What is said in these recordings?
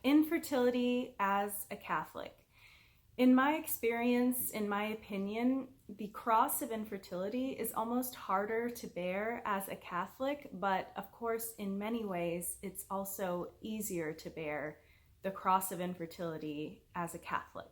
Infertility as a Catholic. In my experience, in my opinion, the cross of infertility is almost harder to bear as a Catholic, but of course, in many ways, it's also easier to bear the cross of infertility as a Catholic.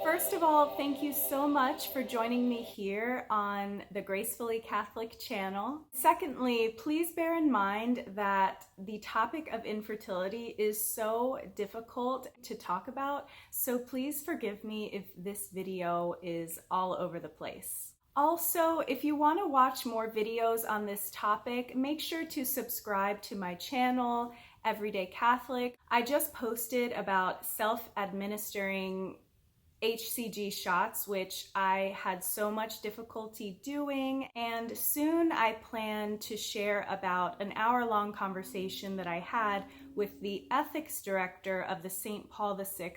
First of all, thank you so much for joining me here on the Gracefully Catholic channel. Secondly, please bear in mind that the topic of infertility is so difficult to talk about, so please forgive me if this video is all over the place. Also, if you want to watch more videos on this topic, make sure to subscribe to my channel, Everyday Catholic. I just posted about self-administering HCG shots, which I had so much difficulty doing, and soon I plan to share about an hour-long conversation that I had with the ethics director of the St. Paul VI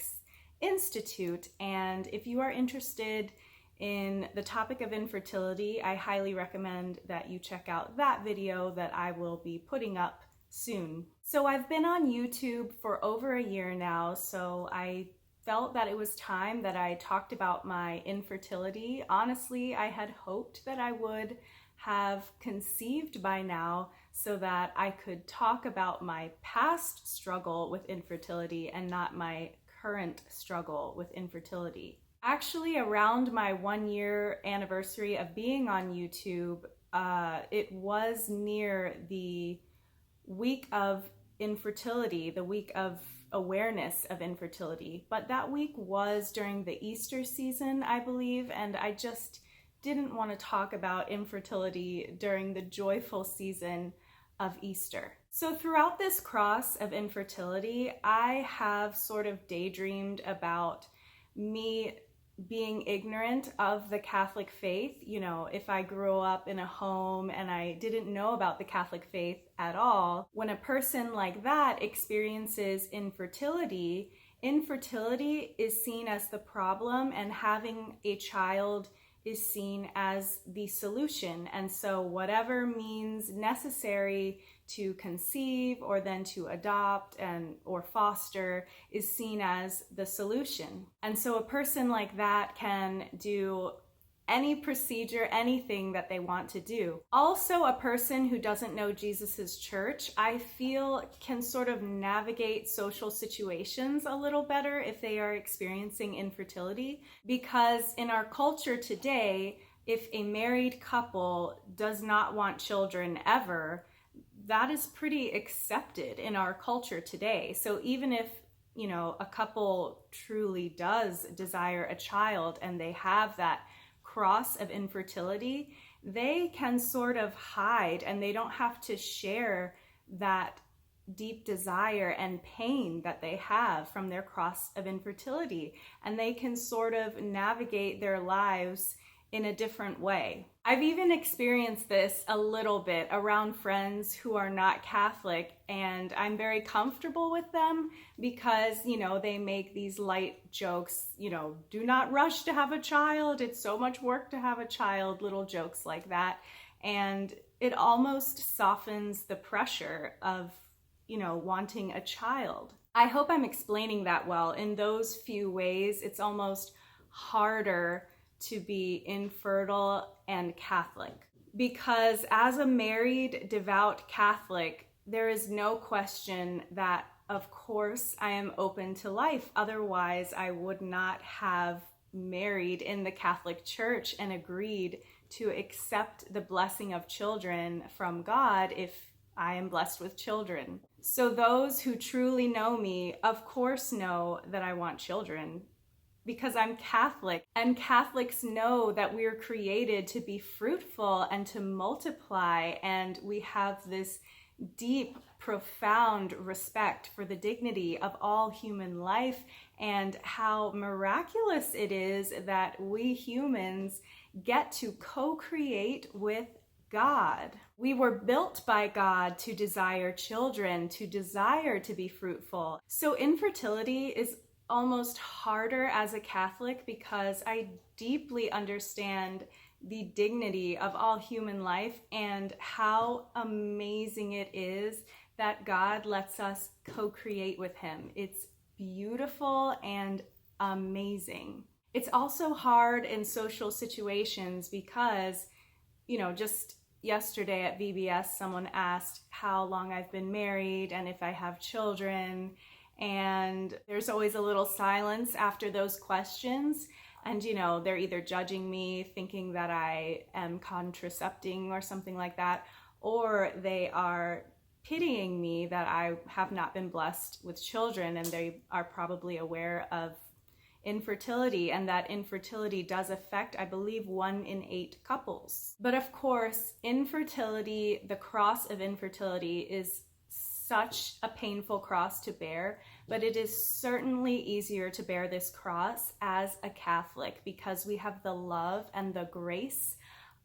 Institute. And if you are interested in the topic of infertility, I highly recommend that you check out that video that I will be putting up soon. So I've been on YouTube for over a year now, so I felt that it was time that I talked about my infertility. Honestly, I had hoped that I would have conceived by now so that I could talk about my past struggle with infertility and not my current struggle with infertility. Actually, around my 1-year anniversary of being on YouTube, it was near the week of infertility, the week of awareness of infertility, but that week was during the Easter season, I believe, and I just didn't want to talk about infertility during the joyful season of Easter. So throughout this cross of infertility, I have sort of daydreamed about me being ignorant of the Catholic faith. You know, if I grew up in a home and I didn't know about the Catholic faith at all, when a person like that experiences infertility, infertility is seen as the problem and having a child is seen as the solution. And so whatever means necessary to conceive or then to adopt or foster is seen as the solution. And so a person like that can do any procedure, anything that they want to do. Also, a person who doesn't know Jesus's church, I feel, can sort of navigate social situations a little better if they are experiencing infertility, because in our culture today, if a married couple does not want children ever, that is pretty accepted in our culture today. So even if, you know, a couple truly does desire a child and they have that cross of infertility, they can sort of hide and they don't have to share that deep desire and pain that they have from their cross of infertility, and they can sort of navigate their lives in a different way. I've even experienced this a little bit around friends who are not Catholic, and I'm very comfortable with them because, you know, they make these light jokes, you know, do not rush to have a child, it's so much work to have a child, little jokes like that. And it almost softens the pressure of, you know, wanting a child. I hope I'm explaining that well. In those few ways, it's almost harder to be infertile and Catholic, because as a married, devout Catholic, there is no question that, of course, I am open to life. Otherwise, I would not have married in the Catholic Church and agreed to accept the blessing of children from God if I am blessed with children. So those who truly know me, of course, know that I want children, because I'm Catholic, and Catholics know that we are created to be fruitful and to multiply, and we have this deep, profound respect for the dignity of all human life and how miraculous it is that we humans get to co-create with God. We were built by God to desire children, to desire to be fruitful. So infertility is almost harder as a Catholic because I deeply understand the dignity of all human life and how amazing it is that God lets us co-create with him. It's beautiful and amazing. It's also hard in social situations because, just yesterday at VBS, someone asked how long I've been married and if I have children. And there's always a little silence after those questions. And, they're either judging me, thinking that I am contracepting or something like that, or they are pitying me that I have not been blessed with children, and they are probably aware of infertility, and that infertility does affect, I believe, 1 in 8 couples. But of course, infertility, the cross of infertility, is such a painful cross to bear, but it is certainly easier to bear this cross as a Catholic because we have the love and the grace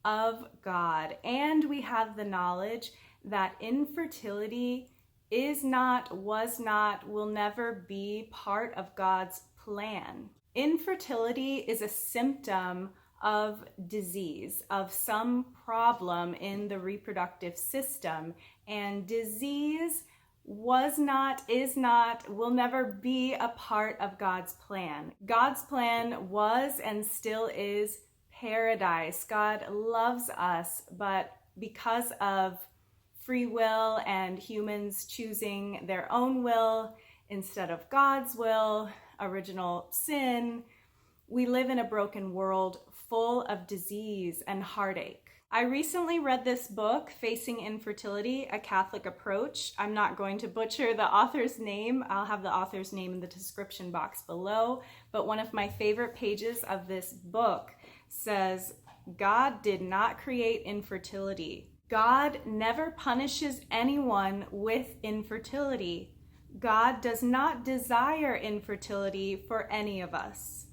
of God, and we have the knowledge that infertility is not, was not, will never be part of God's plan. Infertility is a symptom of disease, of some problem in the reproductive system, and disease was not, is not, will never be a part of God's plan. God's plan was and still is paradise. God loves us, but because of free will and humans choosing their own will instead of God's will, original sin, we live in a broken world full of disease and heartache. I recently read this book, Facing Infertility, A Catholic Approach. I'm not going to butcher the author's name. I'll have the author's name in the description box below. But one of my favorite pages of this book says, God did not create infertility. God never punishes anyone with infertility. God does not desire infertility for any of us.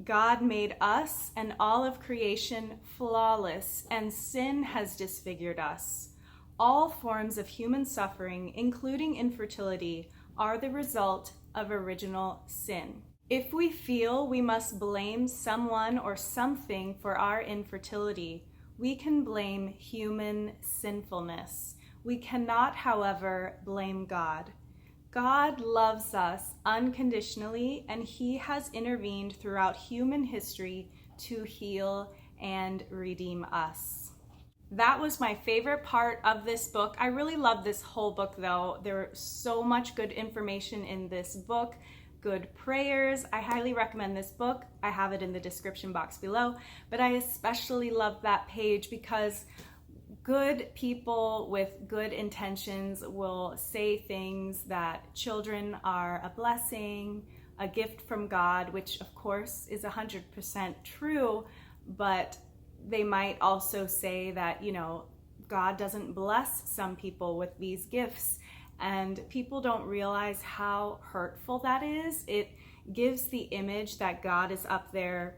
God made us and all of creation flawless, and sin has disfigured us. All forms of human suffering, including infertility, are the result of original sin. If we feel we must blame someone or something for our infertility, we can blame human sinfulness. We cannot, however, blame God. God loves us unconditionally, and he has intervened throughout human history to heal and redeem us. That was my favorite part of this book. I really love this whole book, though. There's so much good information in this book, good prayers. I highly recommend this book. I have it in the description box below, but I especially love that page because good people with good intentions will say things that children are a blessing, a gift from God, which of course is 100% true, but they might also say that, God doesn't bless some people with these gifts, and people don't realize how hurtful that is. It gives the image that God is up there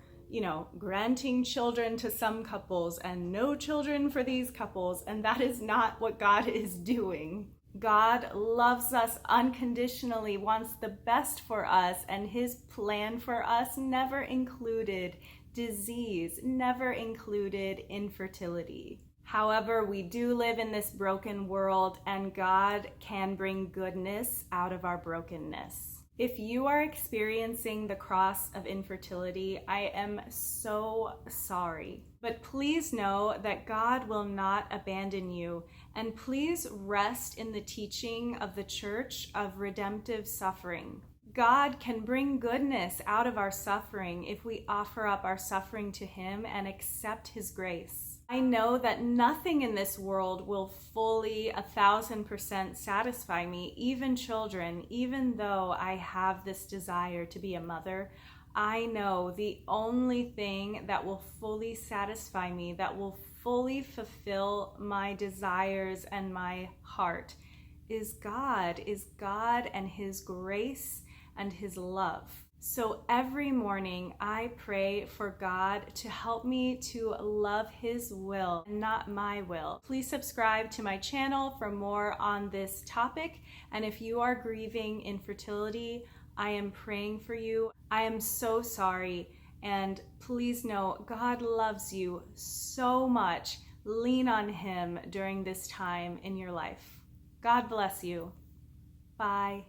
granting children to some couples and no children for these couples, and that is not what God is doing. God loves us unconditionally, wants the best for us, and his plan for us never included disease, never included infertility. However, we do live in this broken world, and God can bring goodness out of our brokenness. If you are experiencing the cross of infertility, I am so sorry. But please know that God will not abandon you, and please rest in the teaching of the Church of redemptive suffering. God can bring goodness out of our suffering if we offer up our suffering to him and accept his grace. I know that nothing in this world will fully 1,000% satisfy me, even children, even though I have this desire to be a mother. I know the only thing that will fully satisfy me, that will fully fulfill my desires and my heart is God and his grace and his love. So every morning I pray for God to help me to love his will, not my will. Please subscribe to my channel for more on this topic. And if you are grieving infertility, I am praying for you. I am so sorry. And please know, God loves you so much. Lean on Him during this time in your life. God bless you. Bye.